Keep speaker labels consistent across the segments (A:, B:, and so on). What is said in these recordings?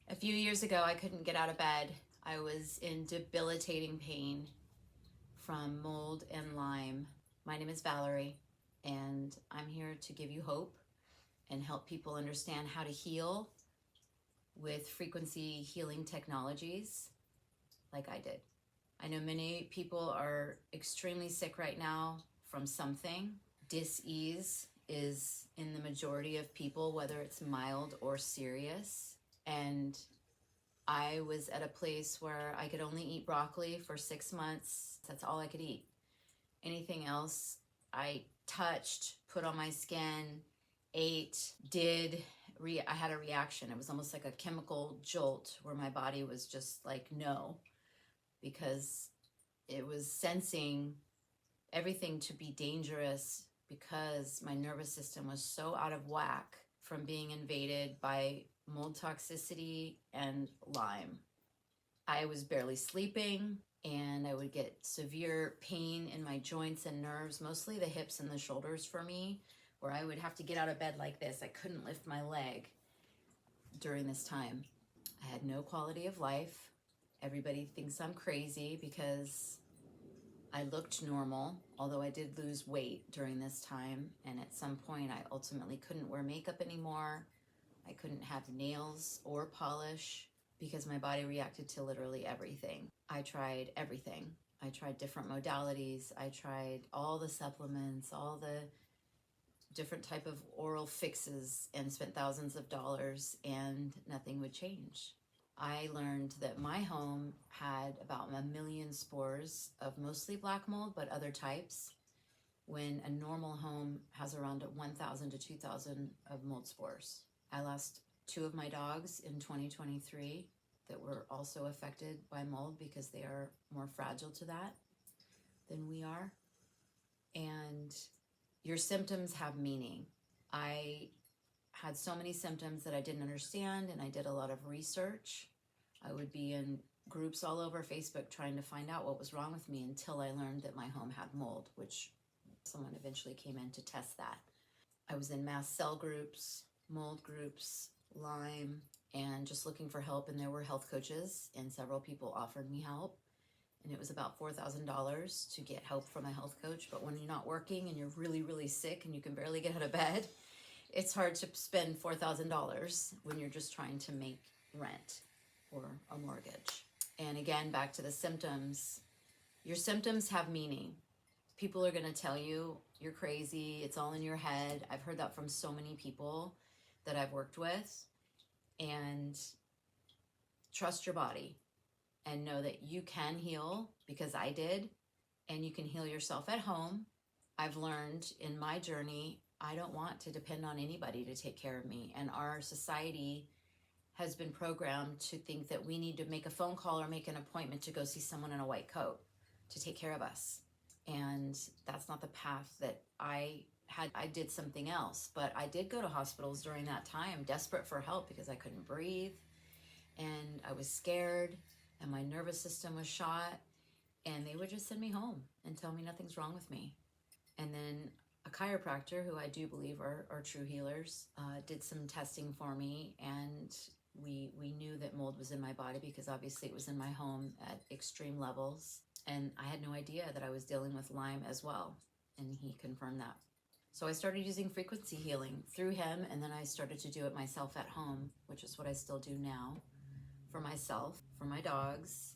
A: A few years ago, I couldn't get out of bed. I was in debilitating pain from mold and Lyme. My name is Valerie, and I'm here to give you hope and help people understand how to heal with frequency healing technologies like I did. I know many people are extremely sick right now from something. Dis-ease is in the majority of people, whether it's mild or serious. And I was at a place where I could only eat broccoli for 6 months. That's all I could eat. Anything else I touched, put on my skin, ate, I had a reaction. It was almost like a chemical jolt where my body was just like, no, because it was sensing everything to be dangerous because my nervous system was so out of whack from being invaded by mold toxicity and Lyme. I was barely sleeping and I would get severe pain in my joints and nerves, mostly the hips and the shoulders for me, where I would have to get out of bed like this. I couldn't lift my leg during this time. I had no quality of life. Everybody thinks I'm crazy because I looked normal, although I did lose weight during this time. And at some point, I ultimately couldn't wear makeup anymore. I couldn't have nails or polish because my body reacted to literally everything. I tried everything. I tried different modalities. I tried all the supplements, all the different type of oral fixes, and spent thousands of dollars, and nothing would change. I learned that my home had about 1 million spores of mostly black mold, but other types, when a normal home has around 1,000 to 2,000 of mold spores. I lost 2 of my dogs in 2023 that were also affected by mold because they are more fragile to that than we are. And your symptoms have meaning. I had so many symptoms that I didn't understand, and I did a lot of research. I would be in groups all over Facebook trying to find out what was wrong with me until I learned that my home had mold, which someone eventually came in to test that. I was in mast cell groups, mold groups, Lyme, and just looking for help. And there were health coaches, and several people offered me help. And it was about $4,000 to get help from a health coach. But when you're not working and you're really, really sick and you can barely get out of bed, it's hard to spend $4,000 when you're just trying to make rent or a mortgage. And again, back to the symptoms. Your symptoms have meaning. People are going to tell you you're crazy, it's all in your head. I've heard that from so many people that I've worked with. And trust your body and know that you can heal, because I did, and you can heal yourself at home. I've learned in my journey, I don't want to depend on anybody to take care of me. And our society has been programmed to think that we need to make a phone call or make an appointment to go see someone in a white coat to take care of us. And that's not the path that I had. I did something else, but I did go to hospitals during that time, desperate for help because I couldn't breathe and I was scared and my nervous system was shot, and they would just send me home and tell me nothing's wrong with me. And then a chiropractor, who I do believe are true healers, did some testing for me, and we knew that mold was in my body because obviously it was in my home at extreme levels. And I had no idea that I was dealing with Lyme as well, and he confirmed that. So I started using frequency healing through him, and then I started to do it myself at home, which is what I still do now, for myself, for my dogs,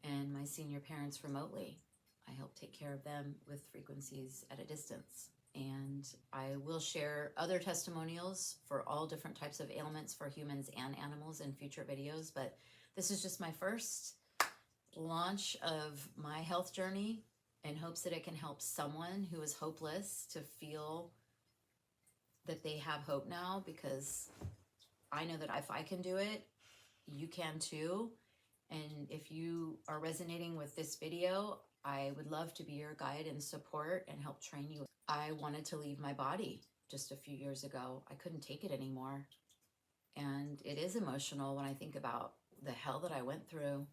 A: and my senior parents remotely. I help take care of them with frequencies at a distance. And I will share other testimonials for all different types of ailments for humans and animals in future videos, but this is just my first launch of my health journey in hopes that it can help someone who is hopeless to feel that they have hope now, because I know that if I can do it, you can too. And if you are resonating with this video, I would love to be your guide and support and help train you. I wanted to leave my body just a few years ago. I couldn't take it anymore. And it is emotional when I think about the hell that I went through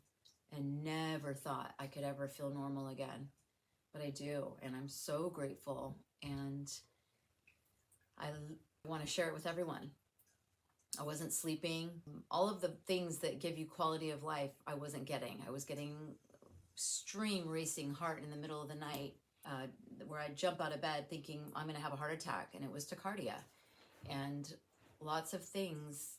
A: and never thought I could ever feel normal again. But I do, and I'm so grateful. And I want to share it with everyone. I wasn't sleeping. All of the things that give you quality of life, I wasn't getting. I was getting extreme racing heart in the middle of the night, uh, where I'd jump out of bed thinking I'm going to have a heart attack, and it was tachycardia. And lots of things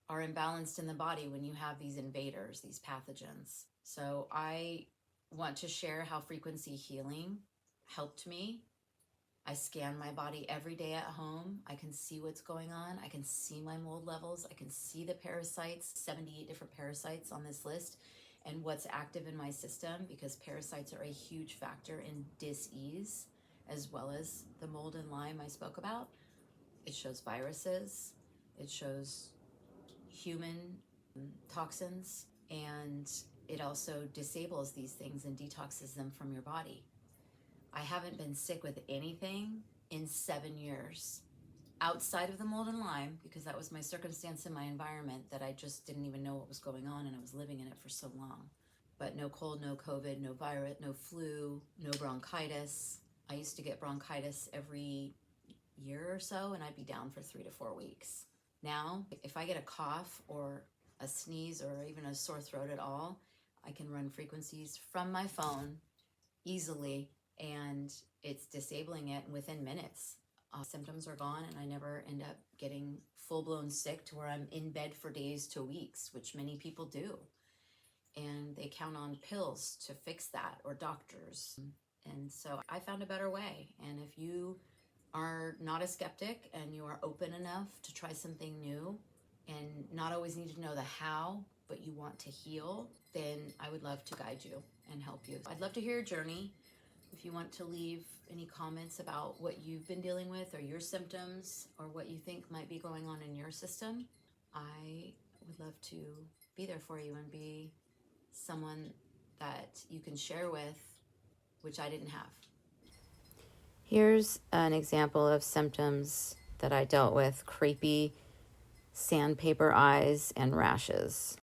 A: are imbalanced in the body when you have these invaders, these pathogens. So I want to share how frequency healing helped me. I scan my body every day at home. I can see what's going on. I can see my mold levels. I can see the parasites, 78 different parasites on this list, and what's active in my system, because parasites are a huge factor in dis-ease, as well as the mold and Lyme I spoke about. It shows viruses. It shows human toxins, and it also disables these things and detoxes them from your body. I haven't been sick with anything in 7 years outside of the mold and Lyme, because that was my circumstance in my environment, that I just didn't even know what was going on, and I was living in it for so long. But no cold, no COVID, no virus, no flu, no bronchitis. I used to get bronchitis every year or so, and I'd be down for 3 to 4 weeks. Now, if I get a cough or a sneeze or even a sore throat at all, I can run frequencies from my phone easily, and it's disabling it within minutes. Symptoms are gone, and I never end up getting full-blown sick to where I'm in bed for days to weeks, which many people do. And they count on pills to fix that, or doctors. And so I found a better way. And if you are not a skeptic and you are open enough to try something new and not always need to know the how, but you want to heal, then I would love to guide you and help you. I'd love to hear your journey. If you want to leave any comments about what you've been dealing with, or your symptoms, or what you think might be going on in your system, I would love to be there for you and be someone that you can share with, which I didn't have. Here's an example of symptoms that I dealt with: crepey, sandpaper eyes, and rashes.